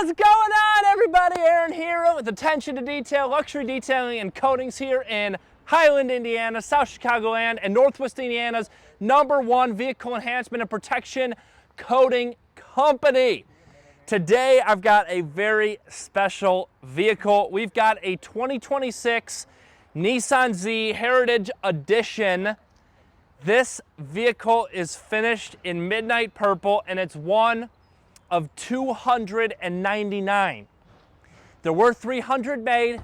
What's going on, everybody? Aaron here with attention to detail, luxury detailing and coatings here in Highland, Indiana, South Chicagoland, and Northwest Indiana's #1 vehicle enhancement and protection coating company. Today, I've got a very special vehicle. We've got a 2026 Nissan Z Heritage Edition. This vehicle is finished in midnight purple, and it's one of 299. There were 300 made.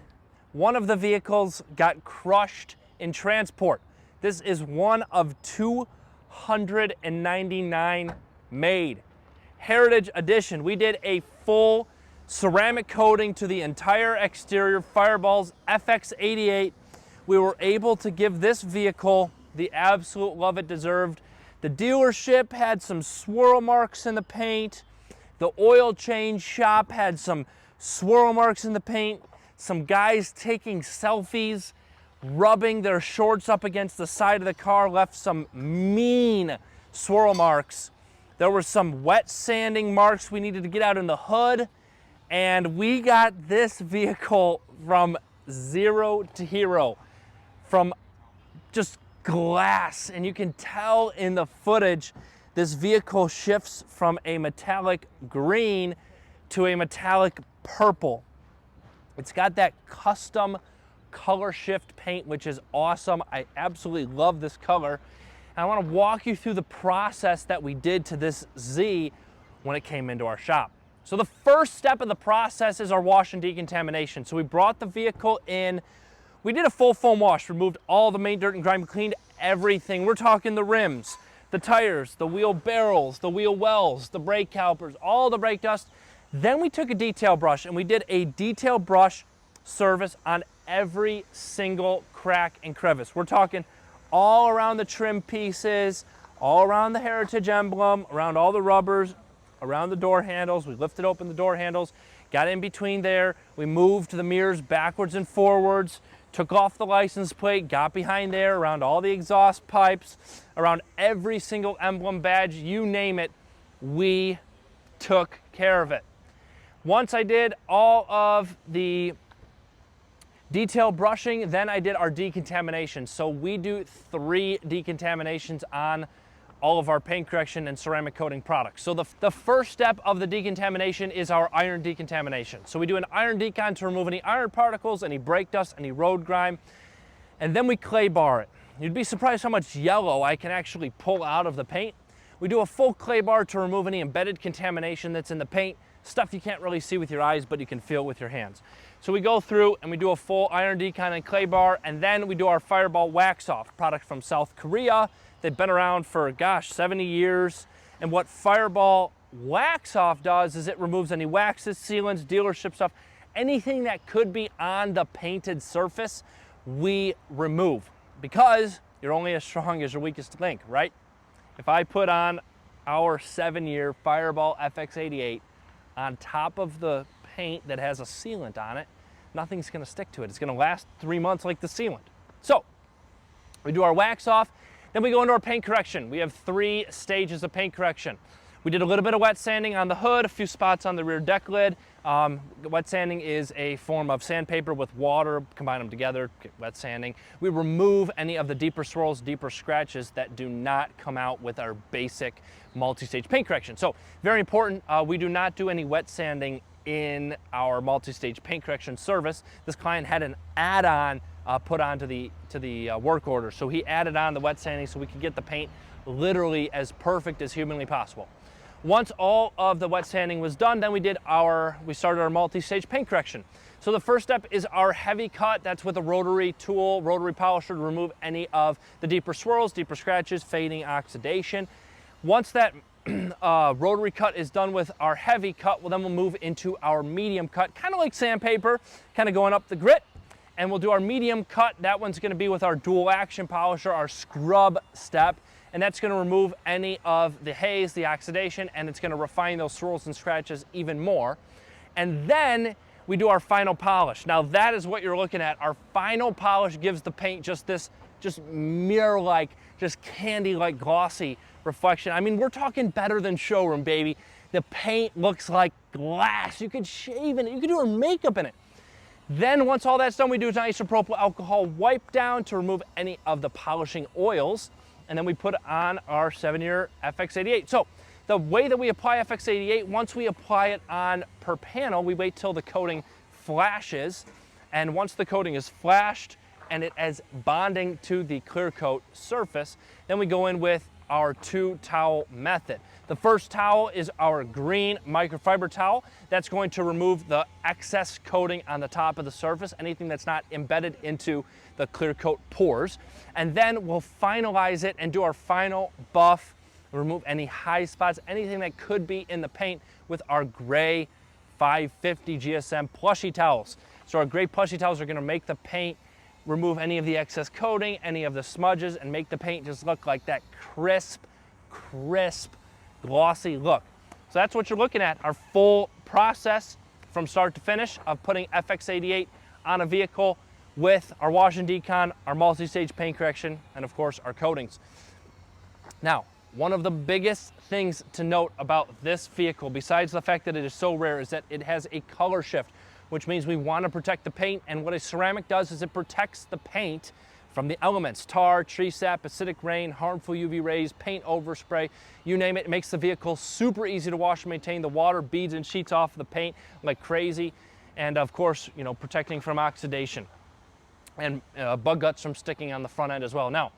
One of the vehicles got crushed in transport. This is one of 299 made. Heritage Edition. We did a full ceramic coating to the entire exterior, Fireball's FX88. We were able to give this vehicle the absolute love it deserved. The dealership had some swirl marks in the paint. The oil change shop had some swirl marks in the paint. Some guys taking selfies, rubbing their shorts up against the side of the car left some mean swirl marks. There were some wet sanding marks we needed to get out in the hood. And we got this vehicle from zero to hero, from just glass. And you can tell in the footage, this vehicle shifts from a metallic green to a metallic purple. It's got that custom color shift paint, which is awesome. I absolutely love this color. And I want to walk you through the process that we did to this Z when it came into our shop. So the first step of the process is our wash and decontamination. So we brought the vehicle in. We did a full foam wash, removed all the main dirt and grime, cleaned everything. We're talking the rims, the tires, the wheel barrels, the wheel wells, the brake calipers, all the brake dust. Then we took a detail brush and we did a detail brush service on every single crack and crevice. We're talking all around the trim pieces, all around the Heritage emblem, around all the rubbers, around the door handles. We lifted open the door handles, got in between there. We moved the mirrors backwards and forwards, took off the license plate, got behind there, around all the exhaust pipes, around every single emblem badge, you name it, we took care of it. Once I did all of the detail brushing, then I did our decontamination. So we do 3 decontaminations on all of our paint correction and ceramic coating products. So the first step of the decontamination is our iron decontamination. So we do an iron decon to remove any iron particles, any brake dust, any road grime, and then we clay bar it. You'd be surprised how much yellow I can actually pull out of the paint. We do a full clay bar to remove any embedded contamination that's in the paint, stuff you can't really see with your eyes, but you can feel with your hands. So we go through and we do a full iron decon and clay bar, and then we do our Fireball Wax Off, product from South Korea. They've been around for, 70 years. And what Fireball Wax Off does is it removes any waxes, sealants, dealership stuff, anything that could be on the painted surface, we remove. Because you're only as strong as your weakest link, right? If I put on our 7-year Fireball FX88 on top of the paint that has a sealant on it, nothing's gonna stick to it. It's gonna last 3 months like the sealant. So, we do our wax off, then we go into our paint correction. We have 3 stages of paint correction. We did a little bit of wet sanding on the hood, a few spots on the rear deck lid. Wet sanding is a form of sandpaper with water, combine them together, get wet sanding. We remove any of the deeper swirls, deeper scratches that do not come out with our basic multi-stage paint correction. So very important, we do not do any wet sanding in our multi-stage paint correction service. This client had an add-on put onto the work order. So he added on the wet sanding so we could get the paint literally as perfect as humanly possible. Once all of the wet sanding was done, then we started our multi-stage paint correction. So the first step is our heavy cut. That's with a rotary tool, rotary polisher, to remove any of the deeper swirls, deeper scratches, fading, oxidation. Once that rotary cut is done with our heavy cut, well, then we'll move into our medium cut, kind of like sandpaper, kind of going up the grit. And we'll do our medium cut. That one's gonna be with our dual action polisher, our scrub step. And that's gonna remove any of the haze, the oxidation, and it's gonna refine those swirls and scratches even more. And then we do our final polish. Now that is what you're looking at. Our final polish gives the paint just this mirror-like, just candy-like glossy reflection. I mean, we're talking better than showroom, baby. The paint looks like glass. You could shave in it. You could do your makeup in it. Then once all that's done, we do an isopropyl alcohol wipe down to remove any of the polishing oils. And then we put on our 7-year FX88. So the way that we apply FX88, once we apply it on per panel, we wait till the coating flashes. And once the coating is flashed and it is bonding to the clear coat surface, then we go in with our 2-towel method. The first towel is our green microfiber towel. That's going to remove the excess coating on the top of the surface, anything that's not embedded into the clear coat pores. And then we'll finalize it and do our final buff, remove any high spots, anything that could be in the paint with our gray 550 GSM plushy towels. So our gray plushy towels are gonna make the paint, remove any of the excess coating, any of the smudges, and make the paint just look like that crisp, glossy look. So that's what you're looking at, our full process from start to finish of putting FX88 on a vehicle with our wash and decon, our multi-stage paint correction, and of course our coatings. Now, one of the biggest things to note about this vehicle, besides the fact that it is so rare, is that it has a color shift, which means we want to protect the paint. And what a ceramic does is it protects the paint from the elements: tar, tree sap, acidic rain, harmful UV rays, paint overspray, you name it. It makes the vehicle super easy to wash and maintain. The water beads and sheets off the paint like crazy. And of course, you know, protecting from oxidation and bug guts from sticking on the front end as well. Now,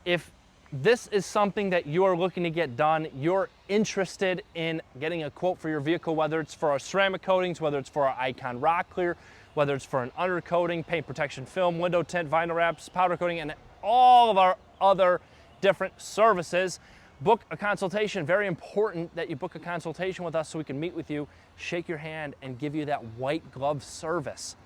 if this is something that you are looking to get done, you're interested in getting a quote for your vehicle, whether it's for our ceramic coatings, whether it's for our Icon Rock Clear, whether it's for an undercoating, paint protection film, window tint, vinyl wraps, powder coating, and all of our other different services, book a consultation. Very important that you book a consultation with us so we can meet with you, shake your hand, and give you that white glove service.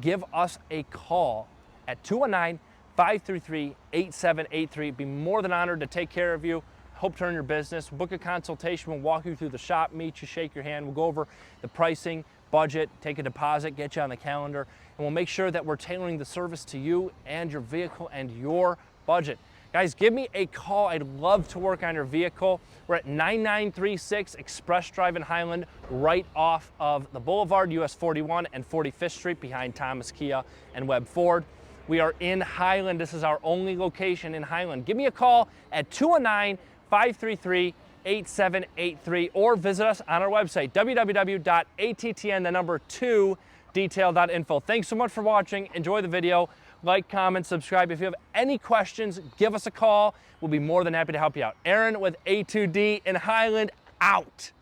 Give us a call at 219-533-8783. Be more than honored to take care of you, help turn your business. Book a consultation. We'll walk you through the shop, meet you, shake your hand. We'll go over the pricing, budget, take a deposit, get you on the calendar, and we'll make sure that we're tailoring the service to you and your vehicle and your budget. Guys, give me a call. I'd love to work on your vehicle. We're at 9936 Express Drive in Highland, right off of the Boulevard, US 41 and 45th Street, behind Thomas Kia and Webb Ford. We are in Highland. This is our only location in Highland. Give me a call at 219-533-8783 or visit us on our website, www.attn2detail.info. Thanks so much for watching. Enjoy the video. Like, comment, subscribe. If you have any questions, give us a call. We'll be more than happy to help you out. Aaron with A2D in Highland, out.